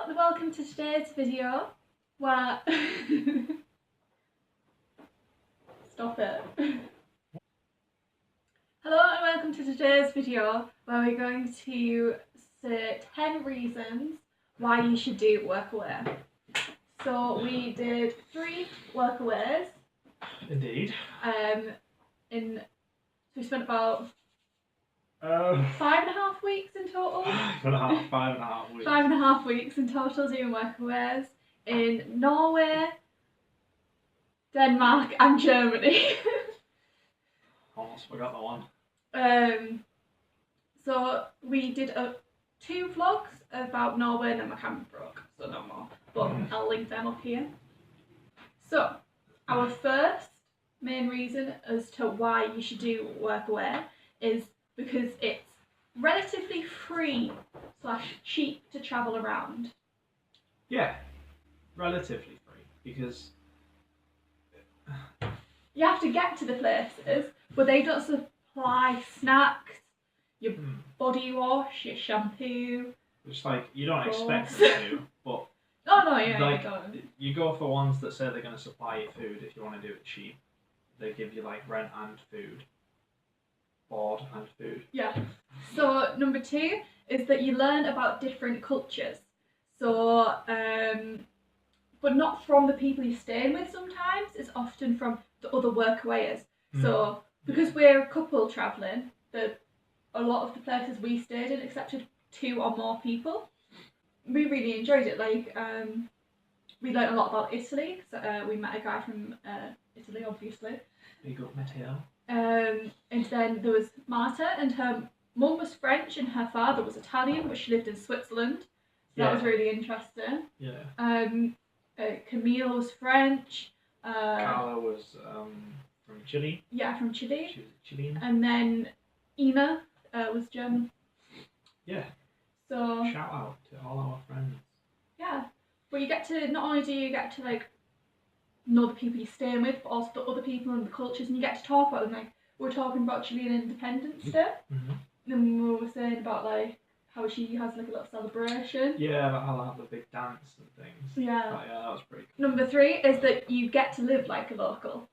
Hello and welcome to today's video where... Stop it. Hello and welcome to today's video where we're going to say 10 reasons why you should do WorkAway. So we did 3 WorkAways. Indeed. So we spent about 5.5 weeks in total. 5.5 weeks. 5.5 weeks in total doing workaways in Norway, Denmark and Germany. Almost forgot the one. So we did 2 vlogs about Norway and then my camera broke, so no more. But I'll link them up here. So our first main reason as to why you should do WorkAway is because it's relatively free / cheap to travel around. Yeah, relatively free because you have to get to the places, but they don't supply snacks, your body wash, your shampoo. It's like you don't expect them to, but you don't. You go for ones that say they're going to supply you food if you want to do it cheap. They give you like rent and food. Board and food. Yeah. So number 2 is that you learn about different cultures. So, but not from the people you're staying with sometimes, it's often from the other workawayers. So, because we're a couple travelling, a lot of the places we stayed in accepted 2 or more people. We really enjoyed it. Like, we learned a lot about Italy. So, we met a guy from Italy, obviously. Big up Matteo. And then there was Marta, and her mum was French and her father was Italian, but she lived in Switzerland. So that was really interesting. Yeah. Camille was French. Carla was from Chile. Yeah, from Chile. She was a Chilean. And then Ina was German. Yeah. So shout out to all our friends. Yeah, but you get to, not only do you get to like know the people you're staying with, but also the other people and the cultures, and you get to talk about them. Like, we were talking about Chilean Independence Day, and we were saying about like how she has like a little celebration. Yeah, I'll have a big dance and things. Yeah. But yeah, that was pretty cool. Number 3 is that you get to live like a local.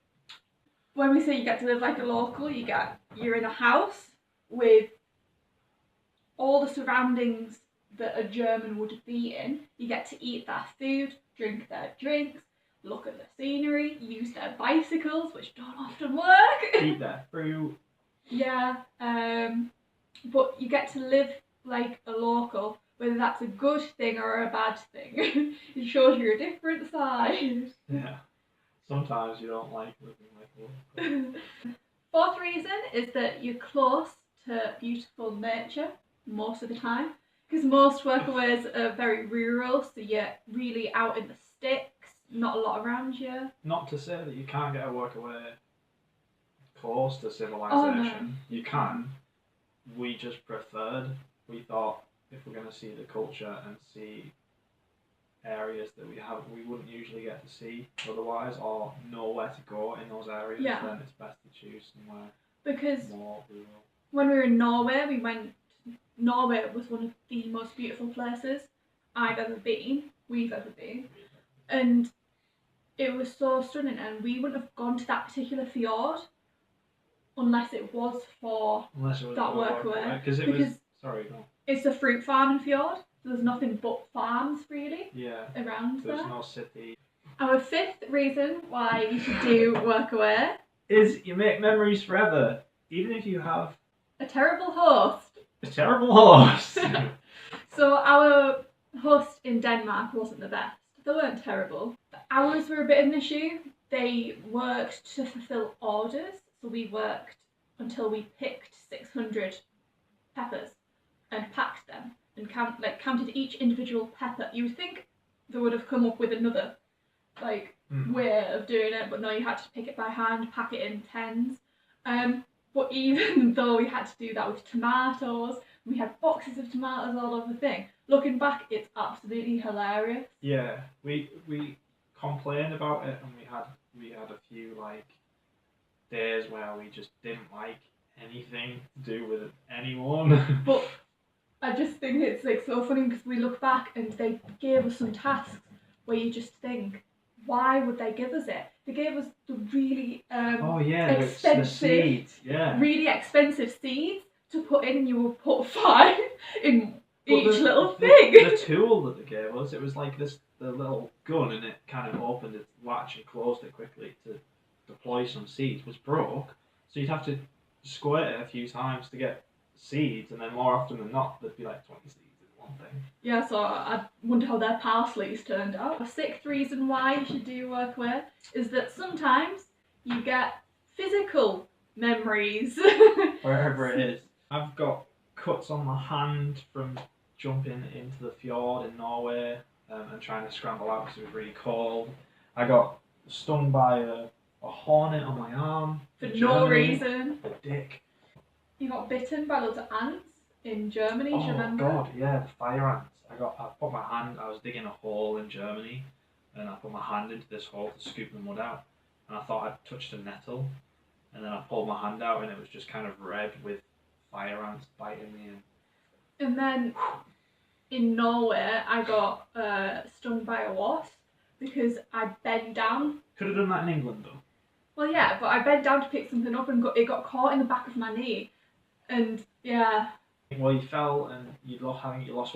When we say you get to live like a local, you're in a house with all the surroundings that a German would be in. You get to eat their food, drink their drinks, look at the scenery, use their bicycles, which don't often work. Eat their fruit. Yeah, but you get to live like a local, whether that's a good thing or a bad thing. It shows you're a different side. Yeah, sometimes you don't like living like a local. 4th reason is that you're close to beautiful nature most of the time, because most workaways are very rural, so you're really out in the sticks. Not a lot around you. Not to say that you can't get a workaway close to civilization. Oh, no. You can. We just preferred. We thought if we're going to see the culture and see areas that we wouldn't usually get to see otherwise, or know where to go in those areas, then it's best to choose somewhere more rural. When we were in Norway, Norway was one of the most beautiful places we've ever been. And it was so stunning, and we wouldn't have gone to that particular fjord unless it was for that workaway. Because sorry, go on. It's a fruit farming fjord, so there's nothing but farms really around there. There's no city. Our 5th reason why you should do WorkAway is you make memories forever, even if you have a terrible host. A terrible host! So our host in Denmark wasn't the best. They weren't terrible. The hours were a bit of an issue. They worked to fulfill orders, so we worked until we picked 600 peppers and packed them and counted each individual pepper. You would think they would have come up with another way of doing it, but no, you had to pick it by hand, pack it in tens. But even though we had to do that with tomatoes, we had boxes of tomatoes all over the thing. Looking back, it's absolutely hilarious. Yeah, we complained about it, and we had a few days where we just didn't like anything to do with anyone. But I just think it's like so funny because we look back and they gave us some tasks where you just think, why would they give us it? They gave us the really the expensive, seeds, yeah. really expensive seeds to put in. You will put 5 in each little thing. The tool that they gave us, it was like the little gun, and it kind of opened its latch and closed it quickly to deploy some seeds, was broke. So you'd have to squirt it a few times to get seeds, and then more often than not, there'd be like 20 seeds in one thing. Yeah, so I wonder how their parsleys turned out. The 6th reason why you should do WorkAway is that sometimes you get physical memories. Wherever it is. I've got cuts on my hand from jumping into the fjord in Norway and trying to scramble out because it was really cold. I got stung by a hornet on my arm. For no reason. A dick. You got bitten by loads of ants in Germany, do you remember? Oh god, yeah, the fire ants. I was digging a hole in Germany, and I put my hand into this hole to scoop the mud out, and I thought I'd touched a nettle, and then I pulled my hand out and it was just kind of red with fire ants biting me. And then in Norway I got stung by a wasp because I bent down. Could have done that in England though. Well, yeah, but I bent down to pick something up and it got caught in the back of my knee, and yeah. Well, you fell and you lost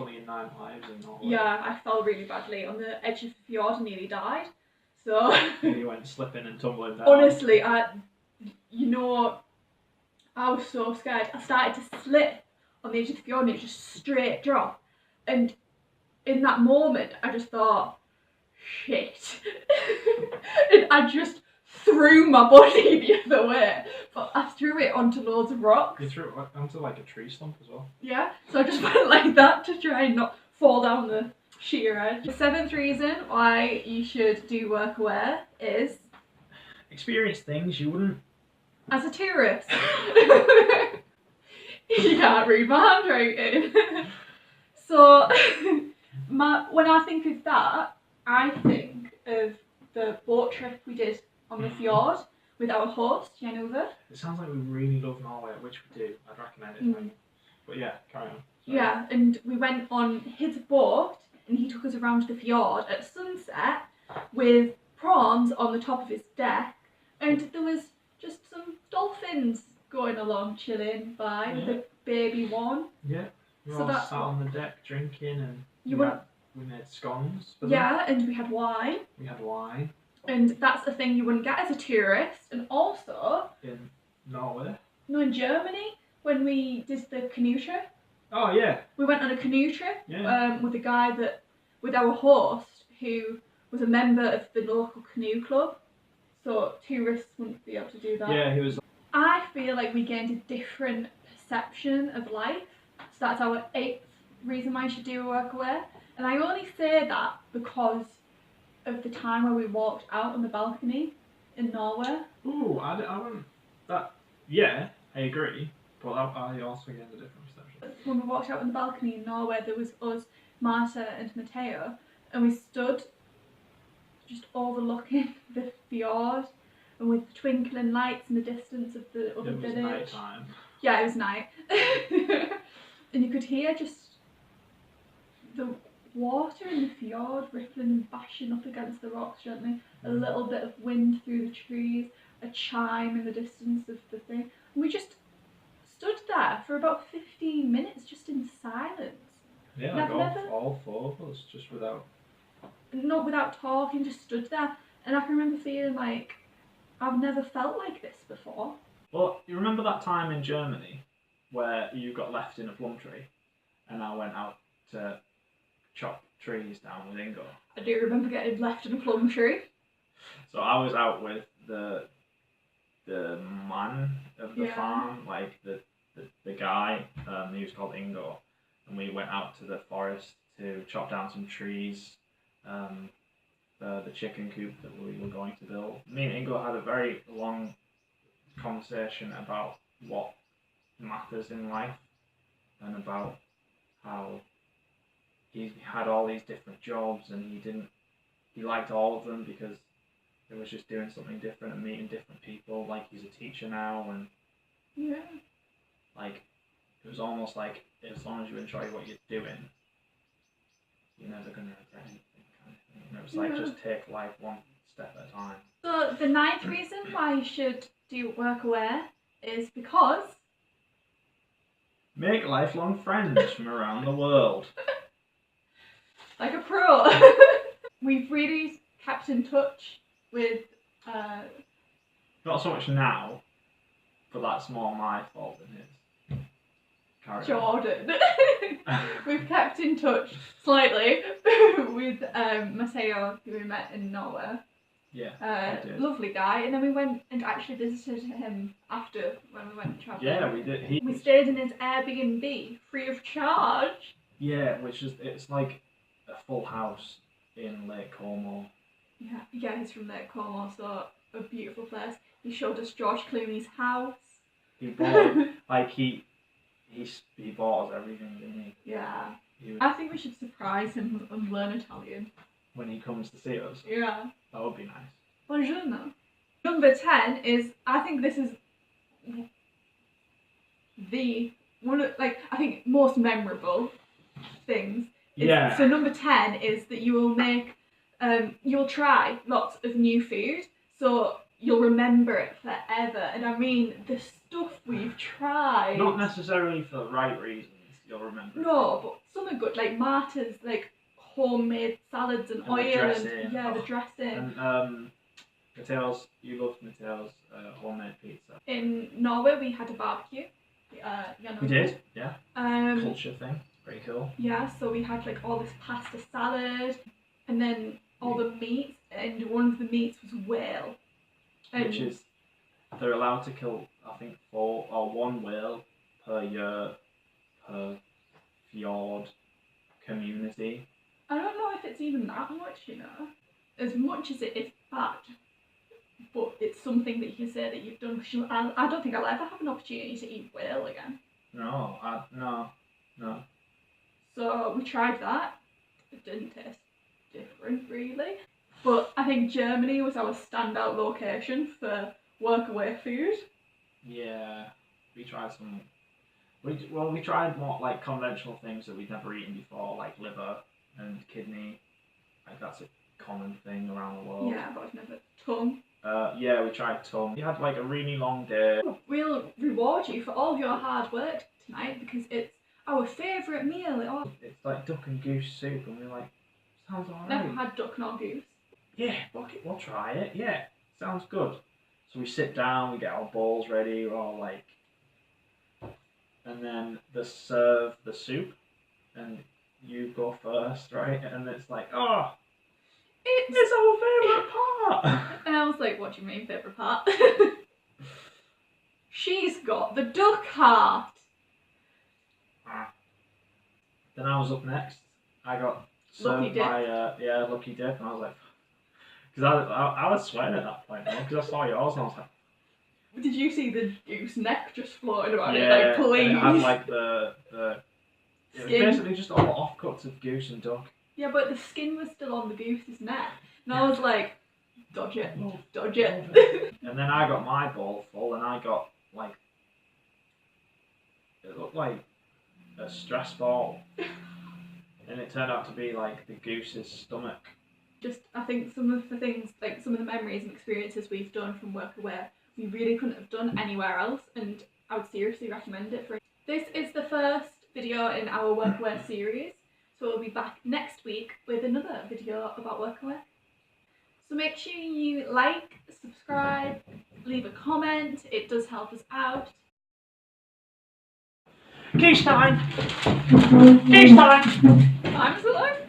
one of your 9 lives in Norway. Yeah, I fell really badly on the edge of the fjord and nearly died. So you went slipping and tumbling down. Honestly, I was so scared. I started to slip on the edge of the fjord and it was just straight drop. And in that moment, I just thought, shit. And I just threw my body the other way. But I threw it onto loads of rocks. You threw it onto like a tree stump as well? Yeah, so I just went like that to try and not fall down the sheer edge. The 7th reason why you should do WorkAway is... experience things you wouldn't... as a tourist. You can't read my handwriting. So, when I think of that, I think of the boat trip we did on the fjord with our host, Janova. It sounds like we really love Norway, which we do. I'd recommend it. But yeah, carry on. Sorry. Yeah, and we went on his boat and he took us around the fjord at sunset with prawns on the top of his deck, and there was just some dolphins going along, chilling by with a baby one. Yeah, we were all sat on the deck drinking, and we made scones for them. Yeah, and we had wine. And that's a thing you wouldn't get as a tourist. And also... in Norway? No, in Germany, when we did the canoe trip. Oh, yeah. We went on a canoe trip with a guy with our host, who was a member of the local canoe club. So tourists wouldn't be able to do that. Yeah, he was... I feel like we gained a different perception of life. So that's our 8th reason why you should do a WorkAway. And I only say that because of the time where we walked out on the balcony in Norway. Ooh, I wouldn't... That... Yeah, I agree. But I also gained a different perception. When we walked out on the balcony in Norway, there was us, Marta and Matteo, and we stood just overlooking the fjord, and with the twinkling lights in the distance of the other village. It was night time. Yeah, it was night. And you could hear just the water in the fjord rippling and bashing up against the rocks gently. A little bit of wind through the trees, a chime in the distance of the thing. And we just stood there for about 15 minutes just in silence. Yeah, like all 4 of us, just without... Not without talking, just stood there. And I can remember feeling like I've never felt like this before. Well, you remember that time in Germany where you got left in a plum tree and I went out to chop trees down with Ingo? I do remember getting left in a plum tree. So I was out with the man of the farm, like the guy, he was called Ingo, and we went out to the forest to chop down some trees for the chicken coop that we were going to build. Me and Ingo had a very long conversation about what matters in life and about how he had all these different jobs and he liked all of them because it was just doing something different and meeting different people. Like, he's a teacher now, and like it was almost like as long as you enjoy what you're doing, you're never going to regret anything, kind of thing. And it was like, just take life one step at a time. So the 9th reason why you should do WorkAway is because... Make lifelong friends from around the world. Like a pro. We've really kept in touch with... Not so much now, but that's more my fault than his. Jordan. We've kept in touch slightly with Mateo, who we met in Norway. Yeah, lovely guy. And then we went and actually visited him after when we went travelling. Yeah, we did. We stayed in his Airbnb free of charge. Yeah, it's like a full house in Lake Como. Yeah, he's from Lake Como, so a beautiful place. He showed us George Clooney's house. He bought like he bought us everything, didn't he? Yeah. I think we should surprise him and learn Italian. When he comes to see us? Yeah. That would be nice. Buongiorno. Number 10 is, I think this is I think most memorable things. Yeah. So number 10 is that you will try lots of new food, so you'll remember it forever. And I mean, the stuff we've tried. Not necessarily for the right reasons, you'll remember. No, but some are good, like Marta's, like homemade salads and oil and the dressing. And Mateo's, you loved Mateo's homemade pizza. In Norway we had a barbecue. We did, yeah. Culture thing, pretty cool. Yeah, so we had like all this pasta salad, and then all the meats, and one of the meats was whale. Which is, they're allowed to kill, I think, 4 or 1 whale per year per fjord community. I don't know if it's even that much, you know. As much as it is bad, but it's something that you can say that you've done. I don't think I'll ever have an opportunity to eat whale again. No. So we tried that. It didn't taste different, really. But I think Germany was our standout location for WorkAway food. Yeah, we tried some. We tried more like conventional things that we'd never eaten before, like liver and kidney. Like that's a common thing around the world. Yeah, but I've never tongue. Yeah, we tried tongue. We had like a really long day. We'll reward you for all of your hard work tonight because it's our favourite meal. It's like duck and goose soup, and we're like, sounds alright. Never had duck nor goose. Yeah, we'll try it. Yeah, sounds good. So we sit down, we get our bowls ready, we're all like, and then they serve the soup, and you go first, right? And it's like, oh, it's our favourite part. And I was like, what do you mean favourite part? She's got the duck heart. Then I was up next. I got served by Lucky Dip, and I was like, because I was sweating at that point, because I saw yours, and I was like, did you see the goose neck just floating around it? Like, please. It had like the it was basically just all offcuts of goose and duck. Yeah, but the skin was still on the goose's neck, and I was like, dodge it, dodge it. And then I got my bowl full, and I got like, it looked like a stress ball, and it turned out to be like the goose's stomach. Just, I think some of the things, like some of the memories and experiences we've done from WorkAway, we really couldn't have done anywhere else, and I would seriously recommend it. This is the first video in our WorkAway series, so we'll be back next week with another video about WorkAway. So make sure you like, subscribe, leave a comment, it does help us out. Goose time! Goose time! Time's alive.